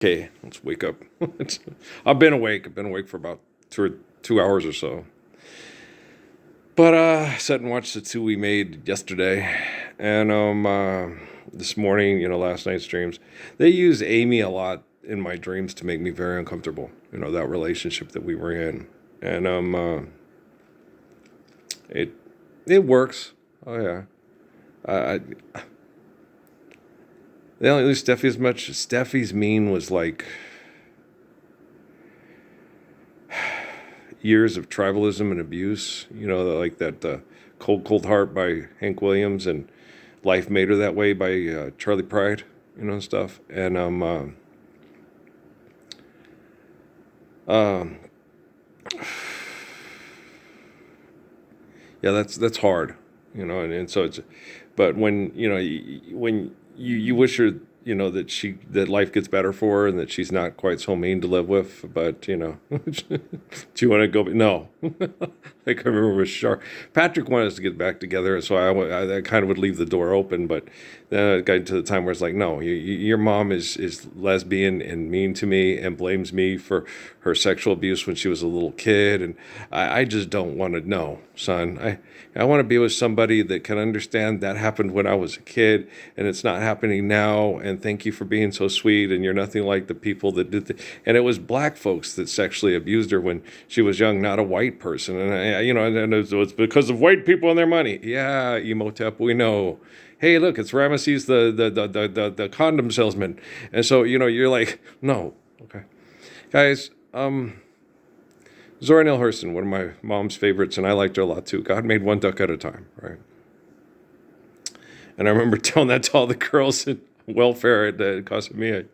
Okay, let's wake up. I've been awake. I've been awake for about 2 hours or so. But I sat and watched the two we made yesterday, and this morning, last night's dreams. They use Amy a lot in my dreams to make me very uncomfortable. That relationship that we were in, and it it works. Oh yeah. I they don't use Steffi as much. Steffi's mean was like years of tribalism and abuse. Like that Cold Cold Heart by Hank Williams and Life Made Her That Way by Charlie Pride, and stuff. And um, yeah, that's hard, and so it's, but when when you wish her, that life gets better for her and that she's not quite so mean to live with, but do you want to go? No, like I remember with Shark, Patrick wanted us to get back together, so I kind of would leave the door open, but then it got to the time where it's like, no, your mom is lesbian and mean to me and blames me for her sexual abuse when she was a little kid, and I just don't want to know, son. I want to be with somebody that can understand that happened when I was a kid and it's not happening now. And thank you for being so sweet. And you're nothing like the people that did and it was black folks that sexually abused her when she was young, not a white person. And and it's because of white people and their money. Yeah, Emotep, we know. Hey, look, it's Ramesses, the condom salesman. And so, you're like, no. Okay. Guys, Zora Neale Hurston, one of my mom's favorites, and I liked her a lot too. God made one duck at a time, right? And I remember telling that to all the girls at welfare at Casa Mia.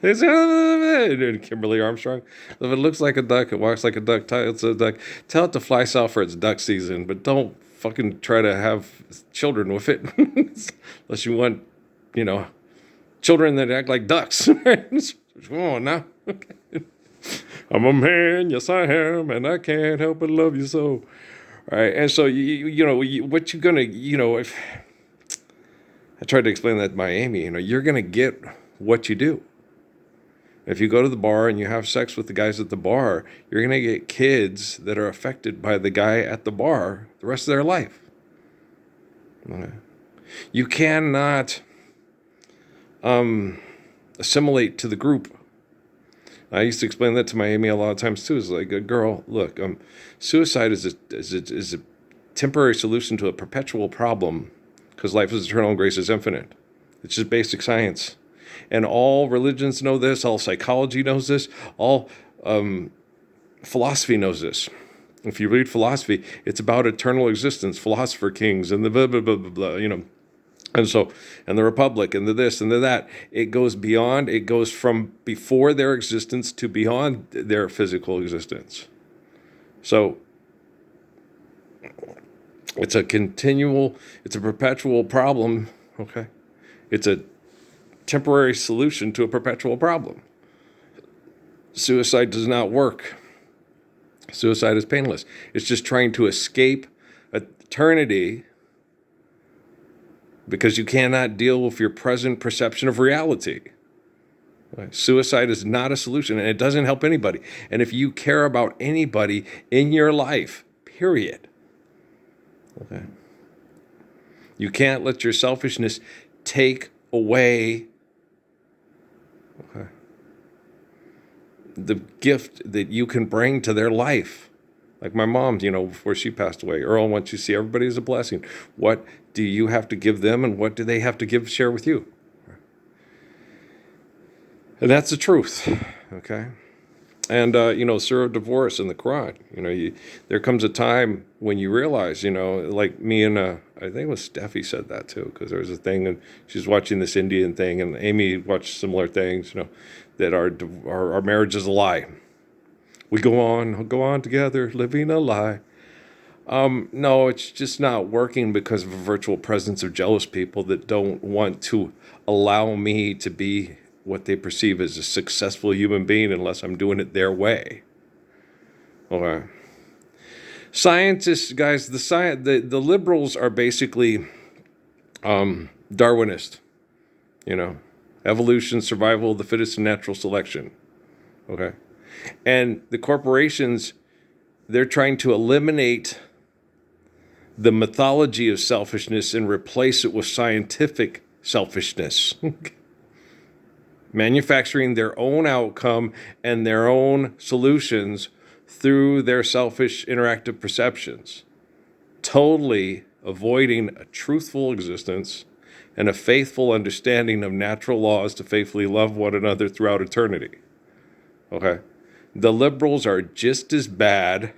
They said, and Kimberly Armstrong, if it looks like a duck, it walks like a duck, it's a duck. Tell it to fly south for its duck season, but don't fucking try to have children with it. Unless you want, children that act like ducks. Come on now. I'm a man, yes I am, and I can't help but love you so. All right, and so what you gonna, if I tried to explain that to my Amy, you're gonna get what you do. If you go to the bar and you have sex with the guys at the bar, you're gonna get kids that are affected by the guy at the bar the rest of their life. Okay. You cannot assimilate to the group. I used to explain that to my Amy a lot of times too. It's like, girl, look, suicide is a temporary solution to a perpetual problem because life is eternal and grace is infinite. It's just basic science. And all religions know this, all psychology knows this, all philosophy knows this. If you read philosophy, it's about eternal existence, philosopher kings, and the blah, blah, blah, blah, blah. And so, and the Republic, and the this, and the that, it goes beyond, it goes from before their existence to beyond their physical existence. So, it's a perpetual problem, okay? It's a temporary solution to a perpetual problem. Suicide does not work. Suicide is painless. It's just trying to escape eternity because you cannot deal with your present perception of reality. Right? Suicide is not a solution, and it doesn't help anybody. And if you care about anybody in your life, period, okay, you can't let your selfishness take away, okay, the gift that you can bring to their life. Like my mom, before she passed away, Earl wants you to see everybody as a blessing. What do you have to give them, and what do they have to share with you? And that's the truth, okay? And, surah of divorce in the Quran, there comes a time when you realize, like me and, I think it was Steffi said that too, because there was a thing, and she's watching this Indian thing, and Amy watched similar things, that our marriage is a lie. We go on together, living a lie. No, it's just not working because of a virtual presence of jealous people that don't want to allow me to be what they perceive as a successful human being unless I'm doing it their way. Okay. Scientists, guys, the liberals are basically Darwinist, evolution, survival of the fittest, and natural selection. Okay? And the corporations, they're trying to eliminate the mythology of selfishness and replace it with scientific selfishness. Manufacturing their own outcome and their own solutions through their selfish interactive perceptions, totally avoiding a truthful existence and a faithful understanding of natural laws to faithfully love one another throughout eternity. Okay? The liberals are just as bad,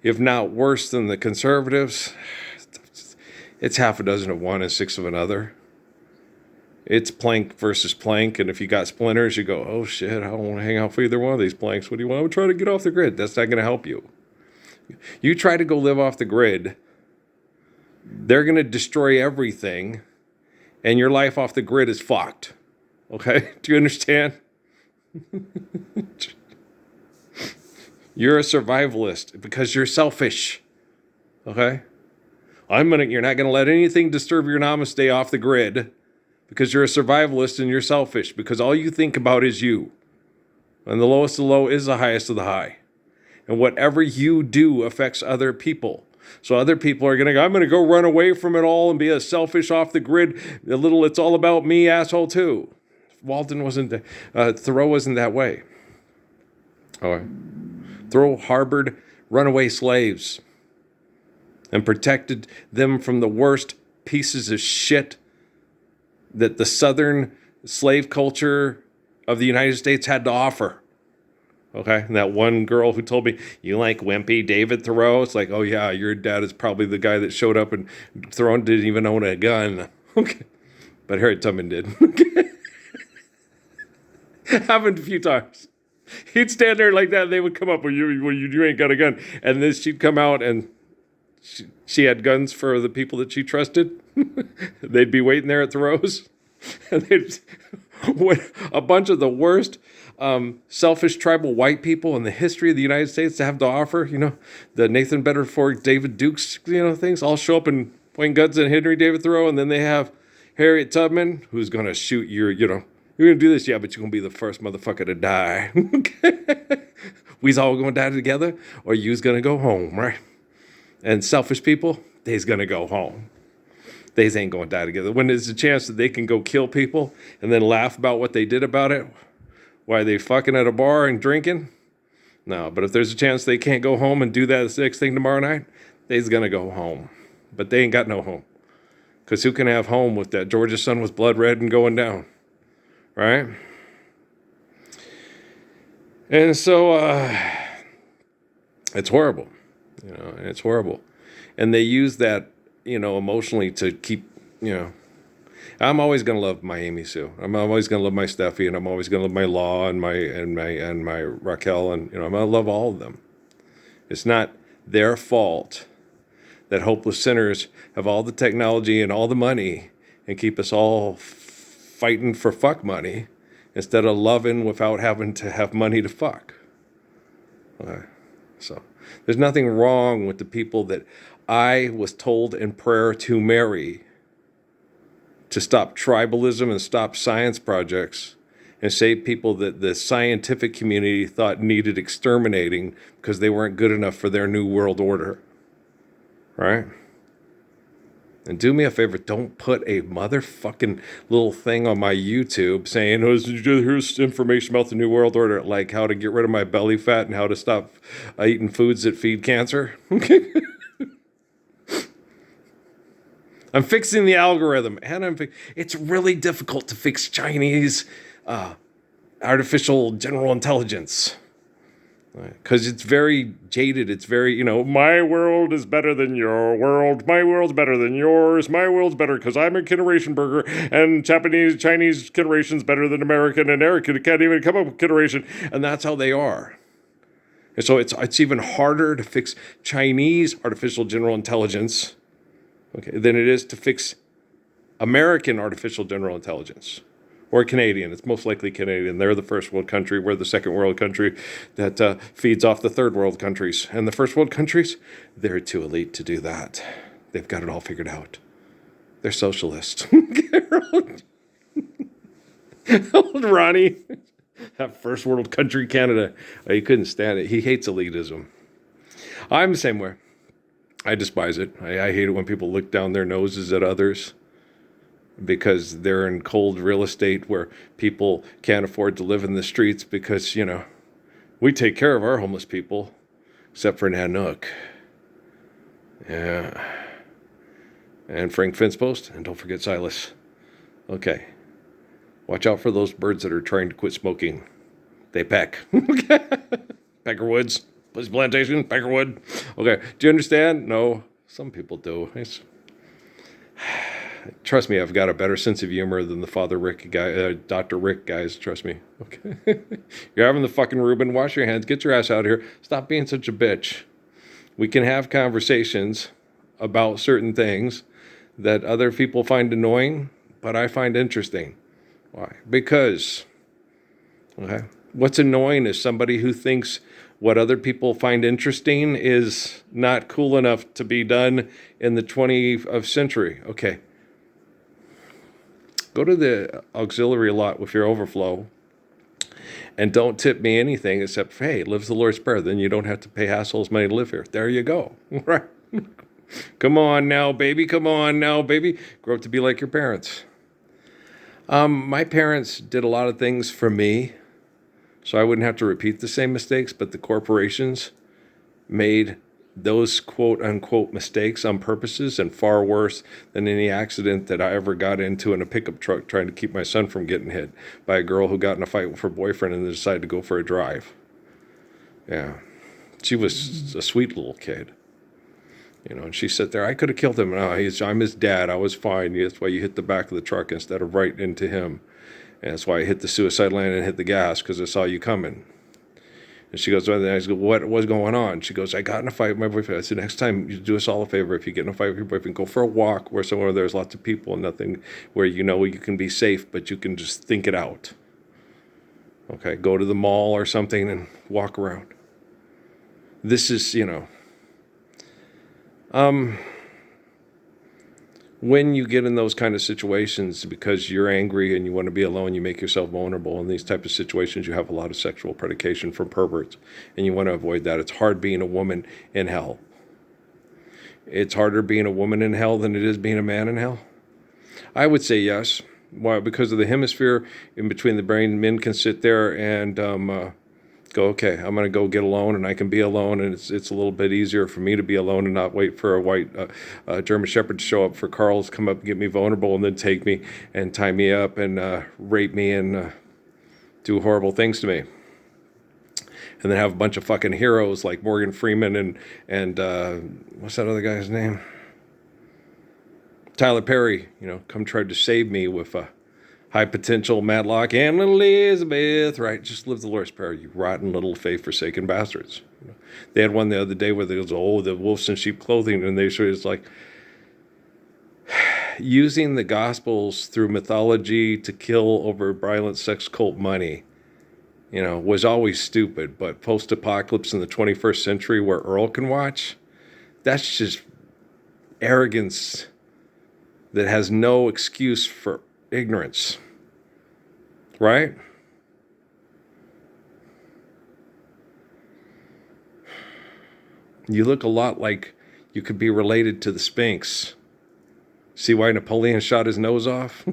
if not worse, than the conservatives. It's half a dozen of one and six of another. It's plank versus plank, and if you got splinters, you go, oh shit, I don't want to hang out for either one of these planks. What do you want? I'm trying to get off the grid. That's not going to help you. You try to go live off the grid, they're going to destroy everything, and your life off the grid is fucked. Okay? Do you understand? You're a survivalist because you're selfish. Okay? You're not going to let anything disturb your namaste off the grid because you're a survivalist and you're selfish because all you think about is you. And the lowest of the low is the highest of the high. And whatever you do affects other people. So other people are going to go, I'm going to go run away from it all and be a selfish off the grid, a little it's all about me asshole too. Thoreau wasn't that way. All right. Thoreau harbored runaway slaves and protected them from the worst pieces of shit that the southern slave culture of the United States had to offer. Okay, and that one girl who told me, you like wimpy David Thoreau? It's like, oh yeah, your dad is probably the guy that showed up and Thoreau didn't even own a gun. Okay, but Harriet Tubman did. Happened a few times. He'd stand there like that and they would come up, you ain't got a gun. And then she'd come out and she had guns for the people that she trusted. They'd be waiting there at Thoreau's. And a bunch of the worst selfish tribal white people in the history of the United States to have to offer, the Nathan Bedford, David Dukes, things all show up and point guns at Henry David Thoreau. And then they have Harriet Tubman, who's going to shoot you're going to do this, yeah, but you're going to be the first motherfucker to die. We's all going to die together, or you's going to go home, right? And selfish people, they's going to go home. They's ain't going to die together. When there's a chance that they can go kill people and then laugh about what they did about it, why they fucking at a bar and drinking? No, but if there's a chance they can't go home and do that next thing tomorrow night, they's going to go home. But they ain't got no home. Because who can have home with that Georgia sun was blood red and going down? Right? And so it's horrible. It's horrible. And they use that, emotionally to keep, I'm always going to love my Amy Sue. I'm always going to love my Steffi, and I'm always going to love my Law and my Raquel, and I'm going to love all of them. It's not their fault that hopeless sinners have all the technology and all the money and keep us all fighting for fuck money instead of loving without having to have money to fuck. So there's nothing wrong with the people that I was told in prayer to marry, to stop tribalism and stop science projects and save people that the scientific community thought needed exterminating because they weren't good enough for their new world order. Right? And do me a favor, don't put a motherfucking little thing on my YouTube saying, here's information about the New World Order, like how to get rid of my belly fat and how to stop eating foods that feed cancer. Okay? I'm fixing the algorithm, and it's really difficult to fix Chinese artificial general intelligence. Because it's very jaded. It's very, my world is better than your world. My world's better than yours. My world's better because I'm a Generation burger, and Chinese Generation's better than American, and Eric can't even come up with Generation. And that's how they are. And so it's even harder to fix Chinese artificial general intelligence, okay, than it is to fix American artificial general intelligence. Or Canadian. It's most likely Canadian. They're the first world country. We're the second world country that feeds off the third world countries. And the first world countries, they're too elite to do that. They've got it all figured out. They're socialist. Old Ronnie, that first world country, Canada. He couldn't stand it. He hates elitism. I'm the same way. I despise it. I hate it when people look down their noses at others because they're in cold real estate where people can't afford to live in the streets because, we take care of our homeless people, except for Nanook. Yeah. And Frank Finchpost, and don't forget Silas. Okay. Watch out for those birds that are trying to quit smoking. They peck. Peckerwoods. Please plantation. Peckerwood. Okay. Do you understand? No. Some people do. Trust me, I've got a better sense of humor than the Father Rick guy, Dr. Rick guys. Trust me. Okay. You're having the fucking Reuben. Wash your hands. Get your ass out of here. Stop being such a bitch. We can have conversations about certain things that other people find annoying, but I find interesting. Why? Because, okay, what's annoying is somebody who thinks what other people find interesting is not cool enough to be done in the 20th century. Okay. Go to the auxiliary lot with your overflow and don't tip me anything except, hey, lives the Lord's Prayer. Then you don't have to pay assholes money to live here. There you go. Right. Come on now, baby. Come on now, baby. Grow up to be like your parents. My parents did a lot of things for me, so I wouldn't have to repeat the same mistakes, but the corporations made those quote-unquote mistakes on purposes and far worse than any accident that I ever got into in a pickup truck trying to keep my son from getting hit by a girl who got in a fight with her boyfriend and then decided to go for a drive. Yeah. She was a sweet little kid. And she sat there. I could have killed him. No, I'm his dad. I was fine. That's why you hit the back of the truck instead of right into him. And that's why I hit the suicide lane and hit the gas, because I saw you coming. And she goes, and I go, what was going on? She goes, I got in a fight with my boyfriend. I said, next time, you do us all a favor. If you get in a fight with your boyfriend, go for a walk where somewhere there's lots of people and nothing, where you can be safe, but you can just think it out. Okay, go to the mall or something and walk around. This is, when you get in those kind of situations because you're angry and you want to be alone, you make yourself vulnerable. In these type of situations, you have a lot of sexual predication from perverts, and you want to avoid that. It's hard being a woman in hell. It's harder being a woman in hell than it is being a man in hell. I would say yes. Why? Because of the hemisphere in between the brain, men can sit there and go, okay, I'm going to go get alone, and I can be alone, and it's a little bit easier for me to be alone and not wait for a white German Shepherd to show up, for Carl to come up and get me vulnerable and then take me and tie me up and rape me and do horrible things to me. And then have a bunch of fucking heroes like Morgan Freeman and what's that other guy's name? Tyler Perry, come try to save me with high potential Matlock and little Elizabeth, right? Just live the Lord's Prayer, you rotten little faith-forsaken bastards. They had one the other day where they goes, the wolves in sheep clothing, and they show it's like using the Gospels through mythology to kill over violent sex cult money, was always stupid. But post-apocalypse in the 21st century where Earl can watch, that's just arrogance that has no excuse for ignorance, right? You look a lot like you could be related to the Sphinx. See why Napoleon shot his nose off?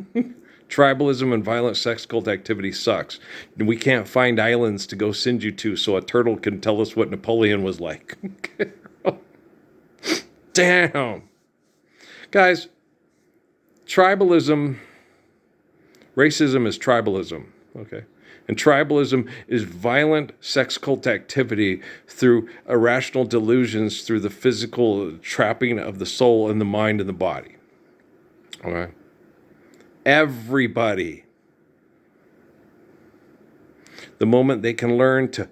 Tribalism and violent sex cult activity sucks. And we can't find islands to go send you to so a turtle can tell us what Napoleon was like. Damn. Guys, racism is tribalism, okay? And tribalism is violent sex cult activity through irrational delusions, through the physical trapping of the soul and the mind and the body, okay? Everybody, the moment they can learn to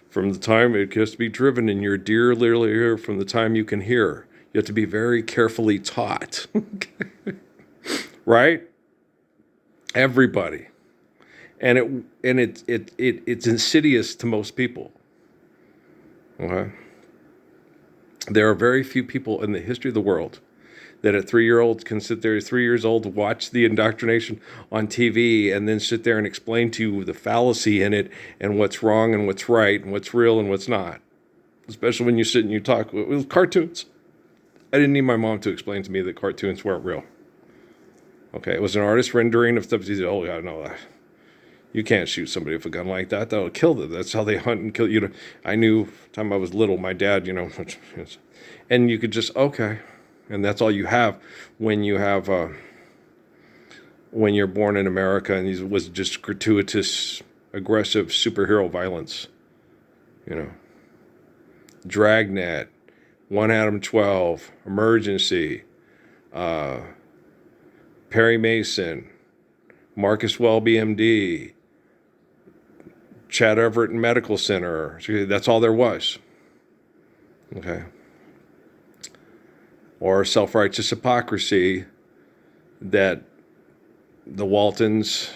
from the time it has to be driven in your dear little ear, from the time you can hear, you have to be very carefully taught, right? Everybody, and it's insidious to most people. Okay, there are very few people in the history of the world that a 3-year-old can sit there, 3 years old, watch the indoctrination on TV and then sit there and explain to you the fallacy in it and what's wrong and what's right and what's real and what's not. Especially when you sit and you talk with cartoons. I didn't need my mom to explain to me that cartoons weren't real. Okay, it was an artist rendering of stuff. She said, oh, yeah, no, you can't shoot somebody with a gun like that. That'll kill them. That's how they hunt and kill you. I knew time I was little, my dad, and you could just, okay. And that's all you have when you have, when you're born in America, and it was just gratuitous, aggressive superhero violence. Dragnet, One Atom 12, Emergency, Perry Mason, Marcus Welby, MD, Chad Everett Medical Center. That's all there was. Okay. Or self-righteous hypocrisy that the Waltons,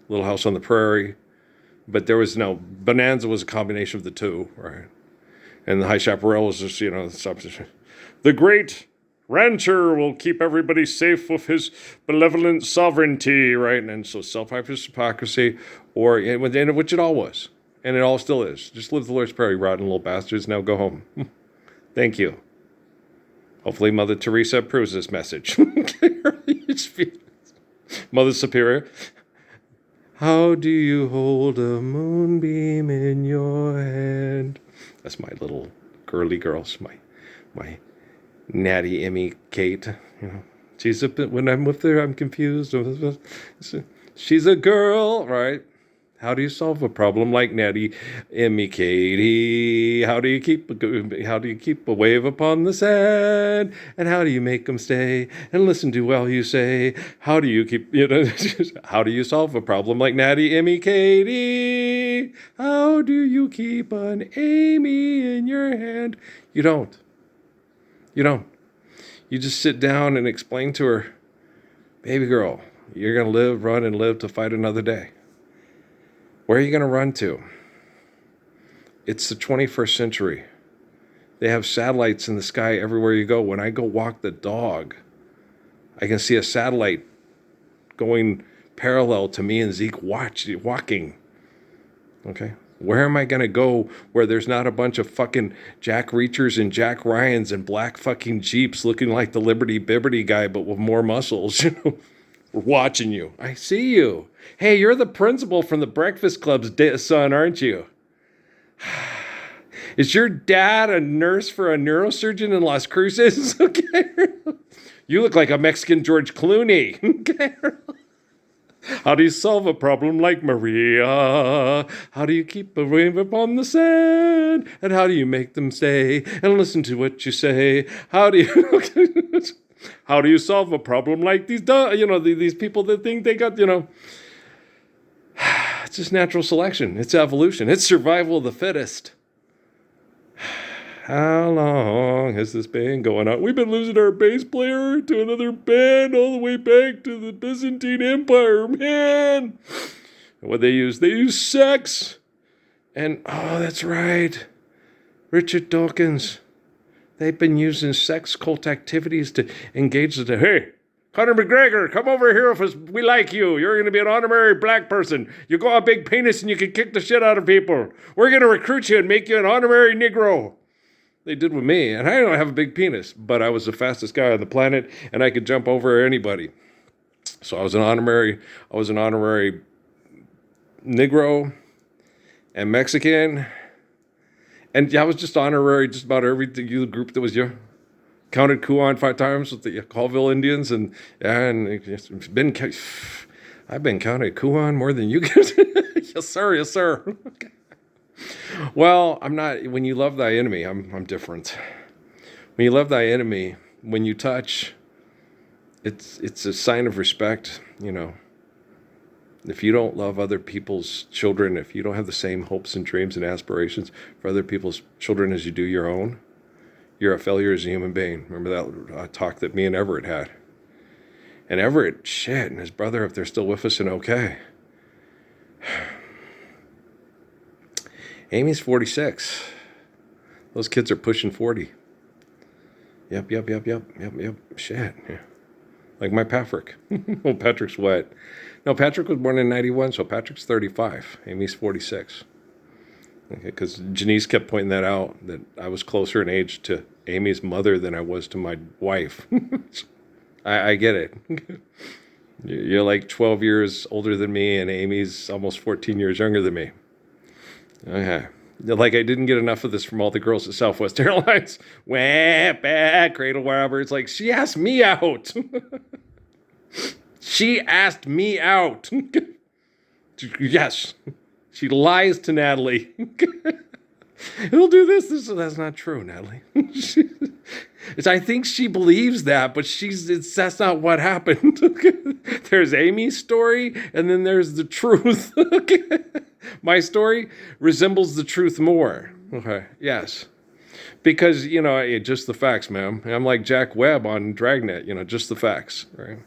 Little House on the Prairie, but there was no, Bonanza was a combination of the two, right? And the High Chaparral was just, the great rancher will keep everybody safe with his benevolent sovereignty, right? And so self-righteous hypocrisy, which it all was. And it all still is. Just live the Lord's Prayer, you rotten little bastards. Now go home. Thank you. Hopefully Mother Teresa approves this message. Mother Superior. How do you hold a moonbeam in your hand? That's my little girly girls, my natty Emmy Kate. She's when I'm with her, I'm confused. She's a girl, right? How do you solve a problem like Natty Emmy Katie? How do you keep a wave upon the sand? And how do you make them stay and listen to while you say? How do you keep how do you solve a problem like Natty Emmy Katie? How do you keep an Amy in your hand? You don't. You just sit down and explain to her, baby girl, you're gonna live, run, and live to fight another day. Where are you going to run to? It's the 21st century. They have satellites in the sky everywhere you go. When I go walk the dog, I can see a satellite going parallel to me and Zeke walking. Okay? Where am I going to go where there's not a bunch of fucking Jack Reachers and Jack Ryans and black fucking Jeeps looking like the Liberty Bibberty guy but with more muscles, We're watching you. I see you. Hey, you're the principal from the Breakfast Club's son, aren't you? Is your dad a nurse for a neurosurgeon in Las Cruces? Okay. You look like a Mexican George Clooney. Okay. How do you solve a problem like Maria? How do you keep a wave upon the sand? And how do you make them stay and listen to what you say? How do you... How do you solve a problem like these people that think they got, it's just natural selection. It's evolution. It's survival of the fittest. How long has this been going on? We've been losing our bass player to another band all the way back to the Byzantine Empire, man. And what they use sex. And, oh, that's right. Richard Dawkins. They've been using sex cult activities to engage the, hey, Conor McGregor, come over here with us. We like you. You're going to be an honorary black person. You got a big penis and you can kick the shit out of people. We're going to recruit you and make you an honorary Negro. They did with me, and I don't have a big penis, but I was the fastest guy on the planet, and I could jump over anybody. So I was an honorary Negro and Mexican. And I was just honorary just about every group that was you. Counted Kuan 5 times with the Colville Indians, and I've been counted Kuan more than you guys. Yes, sir. Yes, sir. Okay. Well, I'm not. When you love thy enemy, I'm different. When you love thy enemy, when you touch, it's a sign of respect. If you don't love other people's children, if you don't have the same hopes and dreams and aspirations for other people's children as you do your own, you're a failure as a human being. Remember that talk that me and Everett had? And Everett, shit, and his brother, if they're still with us and okay. Amy's 46. Those kids are pushing 40. Yep. Shit. Yeah. Like my Patrick. Well, Patrick's what? No, Patrick was born in 91, so Patrick's 35. Amy's 46. Okay, because Janice kept pointing that out, that I was closer in age to Amy's mother than I was to my wife. I get it. You're like 12 years older than me, and Amy's almost 14 years younger than me. Okay. Like I didn't get enough of this from all the girls at Southwest Airlines. Wah, bah, cradle wherever. It's like, she asked me out. She asked me out. Yes. She lies to Natalie. He'll do this. That's not true, Natalie. I think she believes that, but that's not what happened. There's Amy's story, and then there's the truth. My story resembles the truth more. Okay, yes. Because, just the facts, ma'am. I'm like Jack Webb on Dragnet, just the facts, right?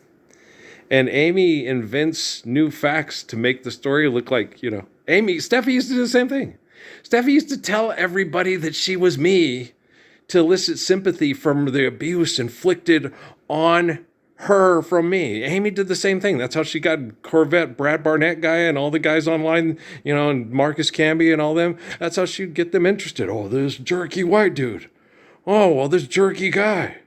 And Amy invents new facts to make the story look like, Steffi used to do the same thing. Steffi used to tell everybody that she was me to elicit sympathy from the abuse inflicted on her from me. Amy did the same thing. That's how she got Corvette Brad Barnett guy and all the guys online, and Marcus Camby and all them. That's how she'd get them interested. Oh, this jerky white dude. Oh, well, this jerky guy.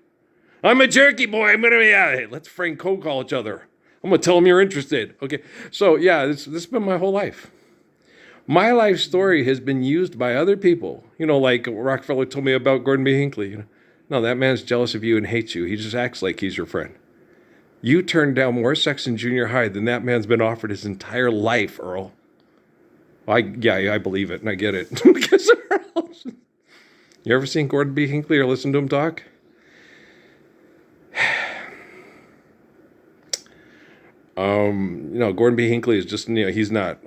I'm a jerky boy. I'm going to be out of it. Let's Frank cold call each other. I'm going to tell him you're interested. Okay. So, yeah, this has been my whole life. My life story has been used by other people. Like Rockefeller told me about Gordon B. Hinckley. No, that man's jealous of you and hates you. He just acts like he's your friend. You turned down more sex in junior high than that man's been offered his entire life, Earl. I believe it, and I get it. You ever seen Gordon B. Hinckley or listened to him talk? Gordon B. Hinckley is just, he's not,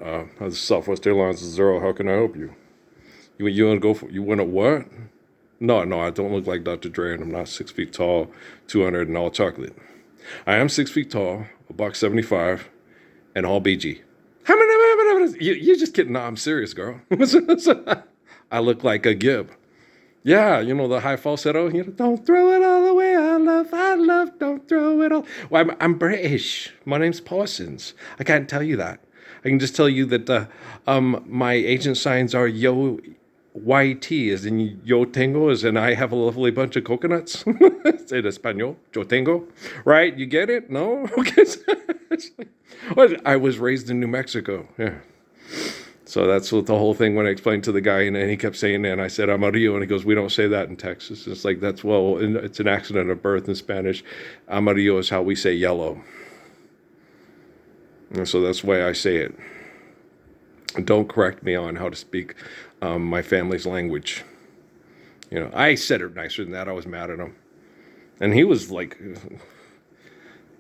Southwest Airlines is zero. How can I help you? You want to go for, you want to what? No, I don't look like Dr. Dre, and I'm not 6 feet tall, 200 and all chocolate. I am 6 feet tall, $175, and all BG. You're just kidding. No, I'm serious, girl. I look like a Gib. Yeah, the high falsetto. Don't throw it all away. I love, don't throw it all. Well, I'm British. My name's Parsons. I can't tell you that. I can just tell you that my agent signs are Yo YT, as in Yo Tengo, as in I have a lovely bunch of coconuts. It's in Espanol, Yo Tengo. Right? You get it? No? Okay. I was raised in New Mexico. Yeah. So that's what the whole thing when I explained to the guy, and he kept saying that, and I said, Amarillo, and he goes, we don't say that in Texas. It's like, it's an accident of birth in Spanish. Amarillo is how we say yellow. And so that's why I say it. Don't correct me on how to speak my family's language. I said it nicer than that. I was mad at him. And he was like...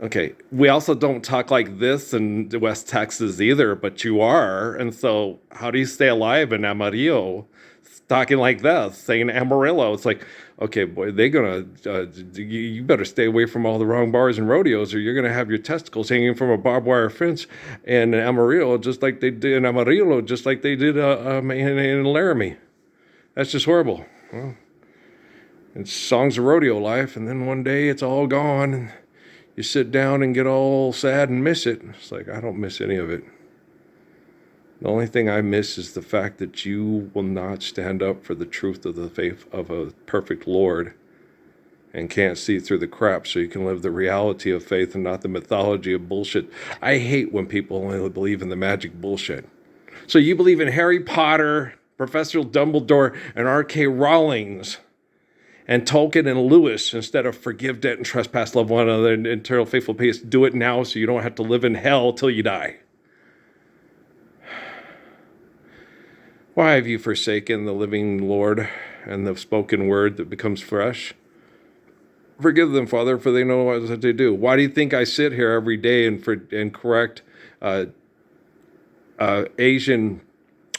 Okay, we also don't talk like this in West Texas either, but you are. And so how do you stay alive in Amarillo talking like this, saying Amarillo? It's like, okay, boy, they're going to, you better stay away from all the wrong bars and rodeos, or you're going to have your testicles hanging from a barbed wire fence in Amarillo, just like they did in Amarillo, just like they did in Laramie. That's just horrible. Well, it's songs of rodeo life, and then one day it's all gone, and you sit down and get all sad and miss it. It's like, I don't miss any of it. The only thing I miss is the fact that you will not stand up for the truth of the faith of a perfect Lord and can't see through the crap so you can live the reality of faith and not the mythology of bullshit. I hate when people only believe in the magic bullshit. So you believe in Harry Potter, Professor Dumbledore, and R.K. Rowling's, and Tolkien and Lewis, instead of forgive debt and trespass, love one another, and eternal faithful peace. Do it now so you don't have to live in hell till you die. Why have you forsaken the living Lord and the spoken word that becomes flesh? Forgive them, Father, for they know what they do. Why do you think I sit here every day and correct Asian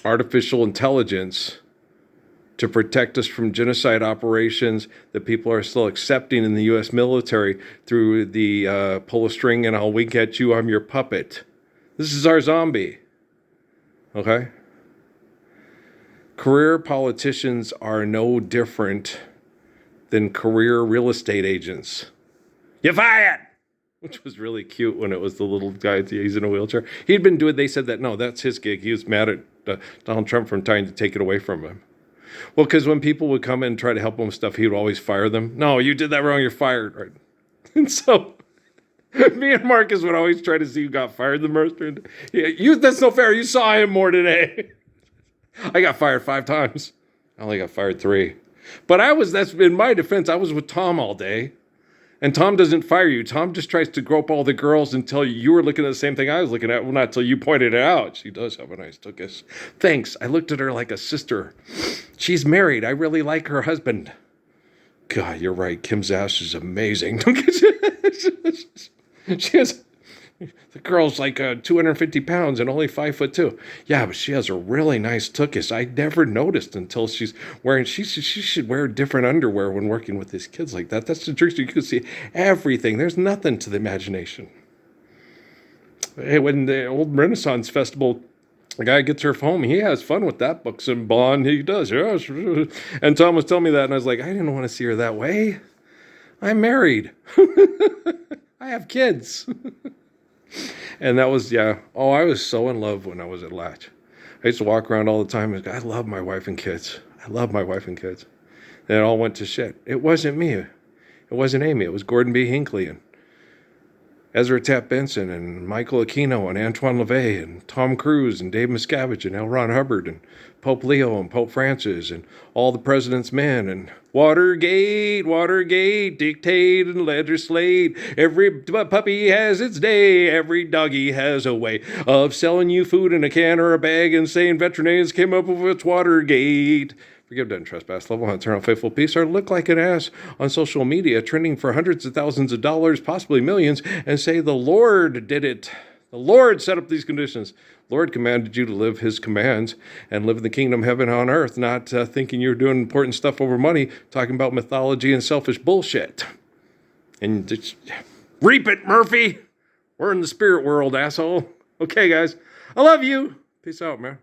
artificial intelligence to protect us from genocide operations that people are still accepting in the U.S. military through the pull a string and I'll wink at you, I'm your puppet? This is our zombie. Okay? Career politicians are no different than career real estate agents. You're fired! Which was really cute when it was the little guy, he's in a wheelchair. He'd been doing, they said that, no, that's his gig. He was mad at Donald Trump from trying to take it away from him. Well, because when people would come in and try to help him with stuff, he would always fire them. No, you did that wrong, you're fired. Right? And so me and Marcus would always try to see who got fired the most. Yeah, that's no fair. You saw him more today. I got fired 5 times. I only got fired 3. But that's in my defense, I was with Tom all day. And Tom doesn't fire you. Tom just tries to grope all the girls until you were looking at the same thing I was looking at. Well, not until you pointed it out. She does have a nice tuchus. Thanks. I looked at her like a sister. She's married. I really like her husband. God, you're right. Kim's ass is amazing. She has, the girl's like 250 pounds and only 5'2". Yeah, but she has a really nice tuchus. I never noticed until she's wearing, she should wear different underwear when working with these kids like that. That's the truth. You can see everything. There's nothing to the imagination. Hey, when the old Renaissance Festival, the guy gets her home, he has fun with that. Books and Bond, he does. Yeah. And Tom was telling me that, and I was like, I didn't want to see her that way. I'm married. I have kids. And that was, yeah. Oh, I was so in love when I was at Latch. I used to walk around all the time and go, I love my wife and kids. I love my wife and kids. And it all went to shit. It wasn't me. It wasn't Amy. It was Gordon B. Hinckley and Ezra Taft Benson and Michael Aquino and Antoine LaVey and Tom Cruise and Dave Miscavige and L. Ron Hubbard and Pope Leo and Pope Francis and all the president's men and Watergate, dictate and legislate. Every puppy has its day. Every doggy has a way of selling you food in a can or a bag and saying veterinarians came up with its Watergate. Forgive, doesn't trespass, love, on eternal faithful peace, or look like an ass on social media, trending for hundreds of thousands of dollars, possibly millions, and say the Lord did it. The Lord set up these conditions. The Lord commanded you to live his commands and live in the kingdom of heaven on earth, not thinking you're doing important stuff over money, talking about mythology and selfish bullshit. And just reap it, Murphy. We're in the spirit world, asshole. Okay, guys. I love you. Peace out, man.